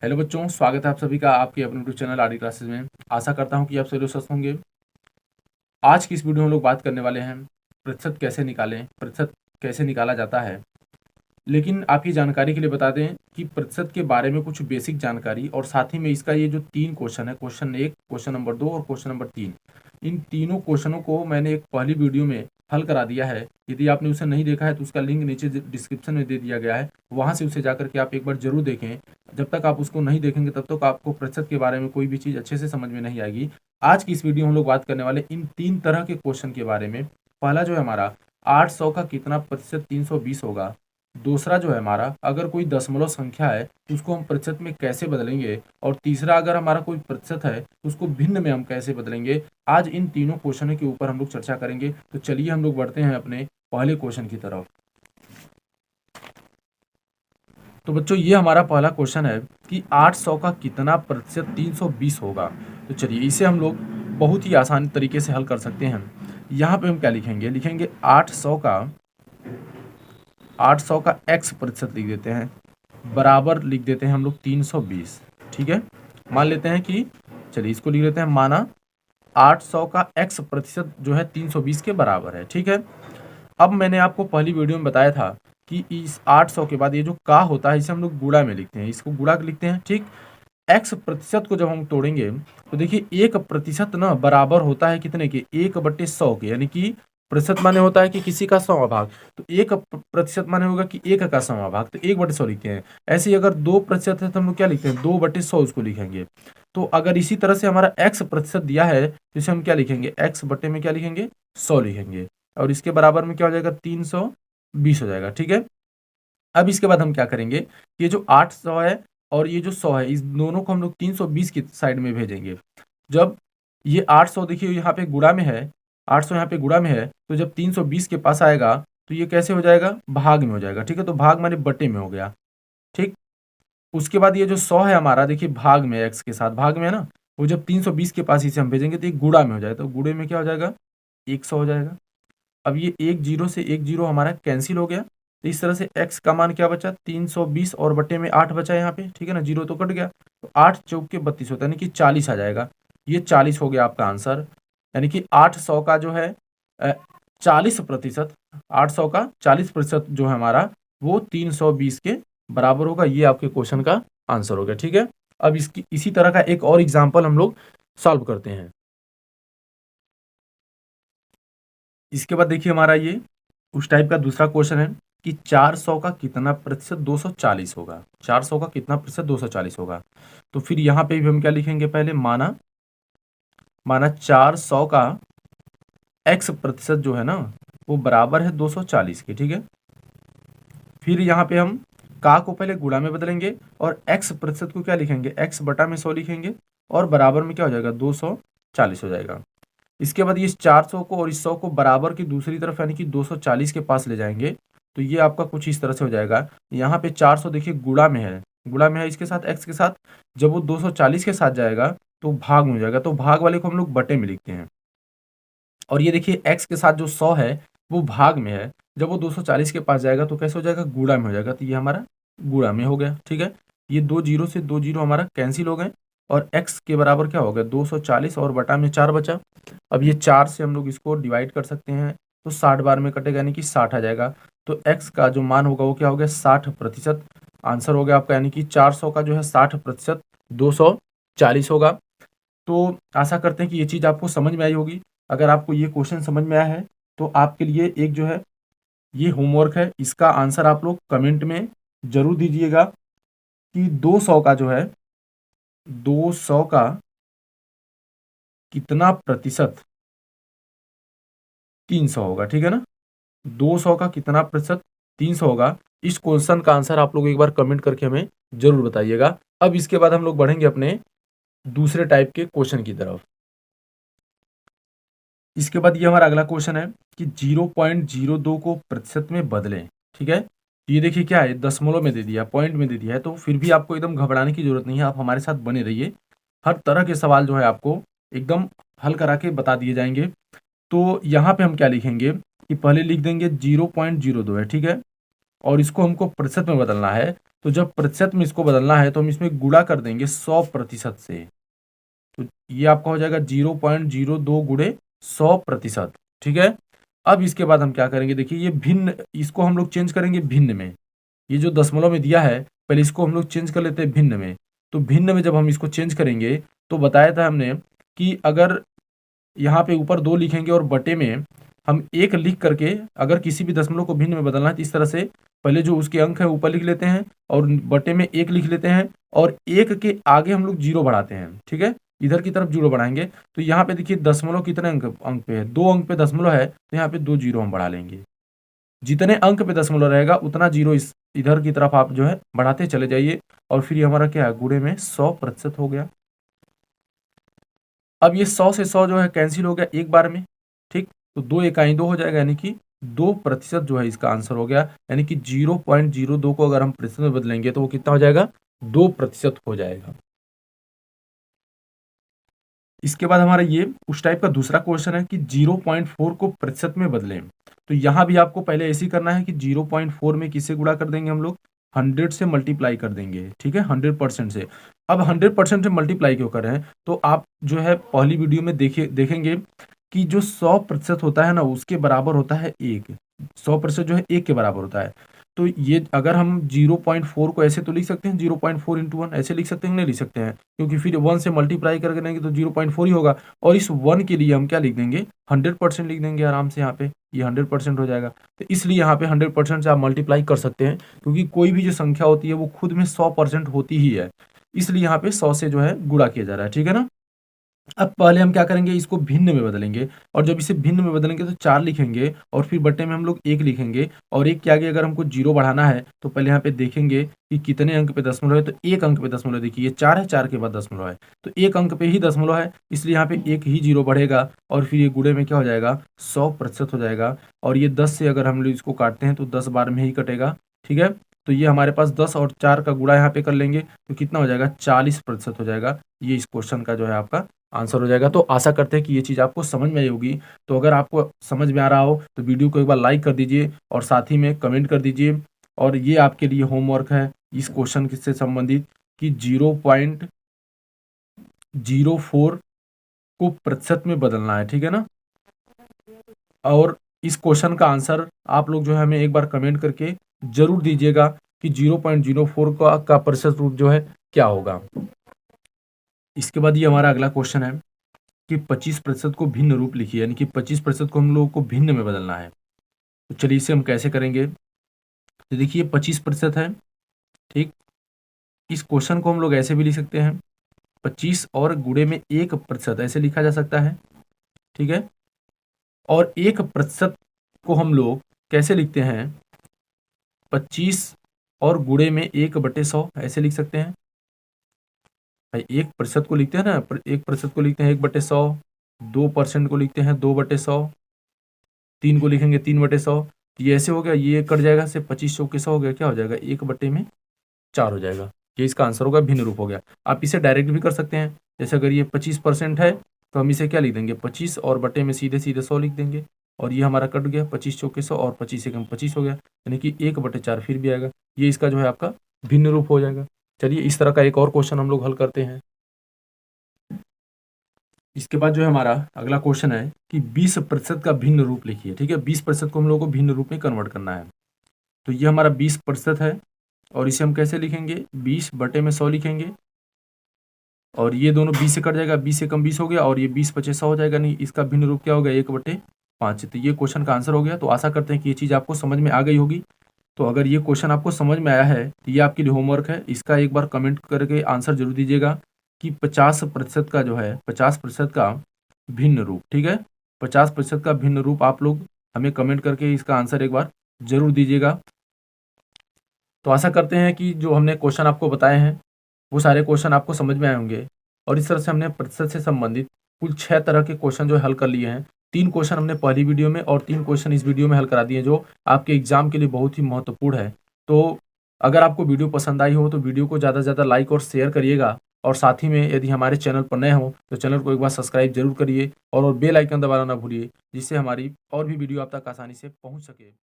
Hello बच्चों, स्वागत है आप सभी का आपके अपने यूट्यूब चैनल आरडी क्लासेस में। आशा करता हूं कि आप सभी लोग स्वस्थ होंगे। आज की इस वीडियो में हम लोग बात करने वाले हैं प्रतिशत कैसे निकालें, प्रतिशत कैसे निकाला जाता है। लेकिन आपकी जानकारी के लिए बता दें कि प्रतिशत के बारे में कुछ बेसिक जानकारी और साथ ही में इसका ये जो 3 क्वेश्चन है, क्वेश्चन 1, क्वेश्चन नंबर 2 और क्वेश्चन नंबर 3, इन तीनों क्वेश्चनों को मैंने एक पहली वीडियो में हल करा दिया है। यदि आपने उसे नहीं देखा है तो उसका लिंक नीचे डिस्क्रिप्शन में दे दिया गया है, वहाँ से उसे जाकर के आप एक बार जरूर देखें। जब तक आप उसको नहीं देखेंगे तब तक आपको प्रतिशत के बारे में कोई भी चीज़ अच्छे से समझ में नहीं आएगी। आज की इस वीडियो में हम लोग बात करने वाले इन 3 तरह के क्वेश्चन के बारे में। पहला जो है हमारा 800 का कितना प्रतिशत 320 होगा। दूसरा जो है हमारा, अगर कोई दशमलव संख्या है तो उसको हम प्रतिशत में कैसे बदलेंगे। और तीसरा, अगर हमारा कोई प्रतिशत है तो उसको भिन्न में हम कैसे बदलेंगे। आज इन तीनों क्वेश्चनों के ऊपर हम लोग चर्चा करेंगे। तो चलिए हम लोग बढ़ते हैं अपने पहले क्वेश्चन की तरफ। तो बच्चों, ये हमारा पहला क्वेश्चन है कि 800 का कितना प्रतिशत 320 होगा। तो चलिए इसे हम लोग बहुत ही आसान तरीके से हल कर सकते हैं। यहाँ पे हम क्या लिखेंगे, लिखेंगे 800 का x प्रतिशत लिख देते हैं, बराबर लिख देते हैं हम लोग 320। ठीक है, मान लेते हैं कि, चलिए इसको लिख लेते हैं, माना 800 का x प्रतिशत जो है 320 के बराबर है। ठीक है, अब मैंने आपको पहली वीडियो में बताया था कि इस 800 के बाद ये जो का होता है इसे हम लोग गुणा में लिखते हैं, इसको गुणा लिखते हैं। ठीक, x प्रतिशत को जब हम तोड़ेंगे तो देखिए 1% ना बराबर होता है कितने के, 1/100 के, यानी कि प्रतिशत माने होता है कि किसी का 100वां भाग, तो 1% माने होगा कि 1 का 100वां भाग, तो 1/100 लिखते हैं। ऐसे ही अगर 2% है तो हम लोग क्या लिखते हैं, 2/100 उसको लिखेंगे। तो अगर इसी तरह से हमारा x प्रतिशत दिया है तो इसे हम क्या लिखेंगे, x बटे में क्या लिखेंगे, 100 लिखेंगे, और इसके बराबर में क्या हो जाएगा, 320 हो जाएगा। ठीक है, अब इसके बाद हम क्या करेंगे, ये जो 800 है और ये जो 100 है, इस दोनों को हम लोग 320 की साइड में भेजेंगे। जब ये 800 देखिए यहाँ पे गुणा में है, 800 यहाँ पे गुणा में है, तो जब 320 के पास आएगा तो ये कैसे हो जाएगा, भाग में हो जाएगा। ठीक है, तो भाग माने बटे में हो गया। ठीक, उसके बाद ये जो 100 है हमारा, देखिए भाग में, x के साथ भाग में है ना, वो जब 320 के पास इसे हम भेजेंगे तो ये गुणा में हो जाएगा, तो गुणे में क्या हो जाएगा, 100 हो जाएगा। अब ये 1 जीरो से 1 जीरो हमारा कैंसिल हो गया, तो इस तरह से x का मान क्या बचा, 320 और बटे में 8 बचा यहाँ पे। ठीक है ना, जीरो तो कट गया, तो 8 चौक के 32 होता है, यानी कि 40 आ जाएगा। ये 40 हो गया आपका आंसर, यानी कि 800 का जो है 40%, 800 का 40% जो है हमारा, वो 320 के बराबर होगा। ये आपके क्वेश्चन का आंसर हो गया। ठीक है, अब इसकी इसी तरह का एक और एग्जाम्पल हम लोग सॉल्व करते हैं। इसके बाद देखिए हमारा ये उस टाइप का दूसरा क्वेश्चन है कि 400 का कितना प्रतिशत 240 होगा। 400 का कितना प्रतिशत 240 होगा। तो फिर यहाँ पे भी हम क्या लिखेंगे, पहले माना 400 का x प्रतिशत जो है ना, वो बराबर है 240 के। ठीक है, फिर यहाँ पे हम का को पहले गुणा में बदलेंगे और x प्रतिशत को क्या लिखेंगे, x बटा में 100 लिखेंगे, और बराबर में क्या हो जाएगा, 240 हो जाएगा। इसके बाद ये 400 को और इस 100 को बराबर की दूसरी तरफ यानी कि 240 के पास ले जाएंगे, तो ये आपका कुछ इस तरह से हो जाएगा। यहाँ पे 400 देखिए गुणा में है, गुणा में है इसके साथ, x के साथ, जब वो 240 के साथ जाएगा तो भाग में हो जाएगा, तो भाग वाले को हम लोग बटे में लिखते हैं। और ये देखिए x के साथ जो 100 है वो भाग में है, जब वो 240 के पास जाएगा तो कैसे हो जाएगा, गुणा में हो जाएगा, तो ये हमारा गुणा में हो गया। ठीक है, ये 2 जीरो से 2 जीरो हमारा कैंसिल हो गए, और x के बराबर क्या हो गया, 240 और बटा में 4 बचा। अब ये 4 से हम लोग इसको डिवाइड कर सकते हैं, तो 60 बार में कटेगा, यानी कि 60 आ जाएगा। तो x का जो मान होगा वो क्या हो गया, 60%। आंसर हो गया आपका, यानी कि 400 का जो है 60% 240 होगा। तो आशा करते हैं कि ये चीज़ आपको समझ में आई होगी। अगर आपको ये क्वेश्चन समझ में आया है तो आपके लिए एक जो है ये होमवर्क है, इसका आंसर आप लोग कमेंट में जरूर दीजिएगा कि 200 का जो है, 200 का कितना प्रतिशत 300 होगा। ठीक है ना, 200 का कितना प्रतिशत 300 होगा। इस क्वेश्चन का आंसर आप लोग एक बार कमेंट करके हमें जरूर बताइएगा। अब इसके बाद हम लोग बढ़ेंगे अपने दूसरे टाइप के क्वेश्चन की तरफ। इसके बाद ये हमारा अगला क्वेश्चन है कि 0.02 को प्रतिशत में बदलें। ठीक है, ये देखिए क्या है, दशमलव में दे दिया, पॉइंट में दे दिया है, तो फिर भी आपको एकदम घबराने की जरूरत नहीं है, आप हमारे साथ बने रहिए। हर तरह के सवाल जो है आपको एकदम हल करा के बता दिए जाएंगे। तो यहाँ पे हम क्या लिखेंगे कि पहले लिख देंगे 0.02 है। ठीक है, और इसको हमको प्रतिशत में बदलना है, तो जब प्रतिशत में इसको बदलना है तो हम इसमें गुणा कर देंगे 100% से। तो ये आपका हो जाएगा 0.02 गुणे 100%। ठीक है। अब इसके बाद हम क्या करेंगे, देखिए ये भिन्न, इसको हम लोग चेंज करेंगे भिन्न में। ये जो दशमलव में दिया है, पहले इसको हम लोग चेंज कर लेते हैं भिन्न में। तो भिन्न में जब हम इसको चेंज करेंगे तो बताया था हमने कि अगर यहाँ पे ऊपर 2 लिखेंगे और बटे में हम 1 लिख करके अगर किसी भी दशमलव को भिन्न में बदलना है तो इस तरह से पहले जो उसके अंक है ऊपर लिख लेते हैं और बटे में 1 लिख लेते हैं और 1 के आगे हम लोग 0 बढ़ाते हैं। ठीक है, इधर की तरफ 0 बढ़ाएंगे। तो यहाँ पे देखिए दशमलव कितने अंक पे है, 2 अंक पे दशमलव है, तो यहाँ पे 2 0 हम बढ़ा लेंगे। जितने अंक पे दशमलव रहेगा उतना 0 इस इधर की तरफ आप जो है बढ़ाते चले जाइए और फिर ये हमारा क्या है, गुणे में 100% हो गया। अब ये 100 से 100 जो है कैंसिल हो गया एक बार में। ठीक, तो 2 इकाई 2 हो जाएगा, यानी कि 2% जो है इसका आंसर हो गया। यानी कि 0.02 को अगर हम प्रतिशत में बदलेंगे तो वो कितना हो जाएगा, 2% हो जाएगा। इसके बाद हमारा ये उस टाइप का दूसरा क्वेश्चन है कि 0.4 को प्रतिशत में बदलें। तो यहाँ भी आपको पहले ऐसे ही करना है कि 0.4 में किससे गुणा कर देंगे हम लोग, 100 से मल्टीप्लाई कर देंगे। ठीक है, 100% से। अब 100% से मल्टीप्लाई क्यों कर रहे हैं, तो आप जो है पहली वीडियो में देखेंगे कि जो 100% होता है ना उसके बराबर होता है 1। 100% जो है 1 के बराबर होता है। तो ये अगर हम 0.4 को ऐसे तो लिख सकते हैं, 0.4 इंटू 1 ऐसे लिख सकते हैं, नहीं लिख सकते हैं, क्योंकि फिर 1 से मल्टीप्लाई करके देंगे तो 0.4 ही होगा। और इस 1 के लिए हम क्या लिख देंगे, 100% लिख देंगे आराम से। यहाँ पे ये 100% हो जाएगा। तो इसलिए यहाँ पे 100% से आप मल्टीप्लाई कर सकते हैं, क्योंकि कोई भी जो संख्या होती है वो खुद में 100% होती ही है। इसलिए यहाँ पे 100 से जो है गुणा किया जा रहा है। ठीक है ना। अब पहले हम क्या करेंगे, इसको भिन्न में बदलेंगे। और जब इसे भिन्न में बदलेंगे तो 4 लिखेंगे और फिर बट्टे में हम लोग 1 लिखेंगे। और 1 के आगे अगर हमको 0 बढ़ाना है तो पहले यहाँ पे देखेंगे कि कितने अंक पे दशमलव है। तो 1 अंक पे दशमलव, देखिए ये 4 है, 4 के बाद दशमलव है, तो 1 अंक पे ही दशमलव है, इसलिए यहाँ पे 1 ही 0 बढ़ेगा और फिर ये गुणे में क्या हो जाएगा, 100% हो जाएगा। और ये 10 से अगर हम लोग इसको काटते हैं तो 10 बार में ही कटेगा। ठीक है, तो ये हमारे पास 10 और 4 का गुणा यहाँ पे कर लेंगे तो कितना हो जाएगा, 40% हो जाएगा। ये इस क्वेश्चन का जो है आपका आंसर हो जाएगा। तो आशा करते हैं कि ये चीज़ आपको समझ में आई होगी। तो अगर आपको समझ में आ रहा हो तो वीडियो को एक बार लाइक कर दीजिए और साथ ही में कमेंट कर दीजिए। और ये आपके लिए होमवर्क है इस क्वेश्चन से संबंधित कि 0.04 को प्रतिशत में बदलना है। ठीक है ना। और इस क्वेश्चन का आंसर आप लोग जो है हमें एक बार कमेंट करके जरूर दीजिएगा कि 0.04 का प्रतिशत रूप जो है क्या होगा। इसके बाद ये हमारा अगला क्वेश्चन है कि 25% को भिन्न रूप लिखिए, यानी कि 25% को हम लोगों को भिन्न में बदलना है। तो चलिए इसे हम कैसे करेंगे। तो देखिए 25% है। ठीक, इस क्वेश्चन को हम लोग ऐसे भी लिख सकते हैं, 25 और गुणे में 1% ऐसे लिखा जा सकता है। ठीक है, और 1% को हम लोग कैसे लिखते हैं, 25 और गुणे में 1/100 ऐसे लिख सकते हैं। भाई 1% को लिखते हैं ना, 1% को लिखते हैं 1/100, 2% को लिखते हैं 2/100, 3 को लिखेंगे 3/100। ये ऐसे हो गया, ये कट जाएगा से 25 चौके 100 हो गया, क्या हो जाएगा 1/4 हो जाएगा। ये इसका आंसर होगा, भिन्न रूप हो गया। आप इसे डायरेक्ट भी कर सकते हैं, जैसे अगर ये 25% है तो हम इसे क्या लिख देंगे, 25 और बटे में सीधे सीधे 100 लिख देंगे और ये हमारा कट गया, 25 चौके 100 और 25 एकम 25 हो गया, यानी कि 1/4 फिर भी आएगा। ये इसका जो है आपका भिन्न रूप हो जाएगा। चलिए इस तरह का एक और क्वेश्चन हम लोग हल करते हैं। इसके बाद जो है हमारा अगला क्वेश्चन है कि 20% का भिन्न रूप लिखिए। ठीक है, 20% को हम लोग को भिन्न रूप में कन्वर्ट करना है। तो ये हमारा 20% है और इसे हम कैसे लिखेंगे, 20/100 लिखेंगे और ये दोनों 20 से कट जाएगा, 20 से कम 20 हो गया और ये 20/100 हो जाएगा। नहीं, इसका भिन्न रूप क्या हो गया, 1/5। तो ये क्वेश्चन का आंसर हो गया। तो आशा करते हैं कि ये चीज़ आपको समझ में आ गई होगी। तो अगर ये क्वेश्चन आपको समझ में आया है तो ये आपके लिए होमवर्क है, इसका एक बार कमेंट करके आंसर जरूर दीजिएगा कि 50% का जो है 50% का भिन्न रूप। ठीक है, 50% का भिन्न रूप आप लोग हमें कमेंट करके इसका आंसर एक बार जरूर दीजिएगा। तो आशा करते हैं कि जो हमने क्वेश्चन आपको बताए हैं वो सारे क्वेश्चन आपको समझ में आए होंगे। और इस तरह से हमने प्रतिशत से संबंधित कुल 6 तरह के क्वेश्चन जो हल कर लिए हैं। 3 क्वेश्चन हमने पहली वीडियो में और 3 क्वेश्चन इस वीडियो में हल करा दिए, जो आपके एग्जाम के लिए बहुत ही महत्वपूर्ण है। तो अगर आपको वीडियो पसंद आई हो तो वीडियो को ज़्यादा से ज़्यादा लाइक और शेयर करिएगा। और साथ ही में यदि हमारे चैनल पर नए हो तो चैनल को एक बार सब्सक्राइब जरूर करिए और बेल आइकन दबाना ना भूलिए, जिससे हमारी और भी वीडियो आप तक आसानी से पहुँच सके।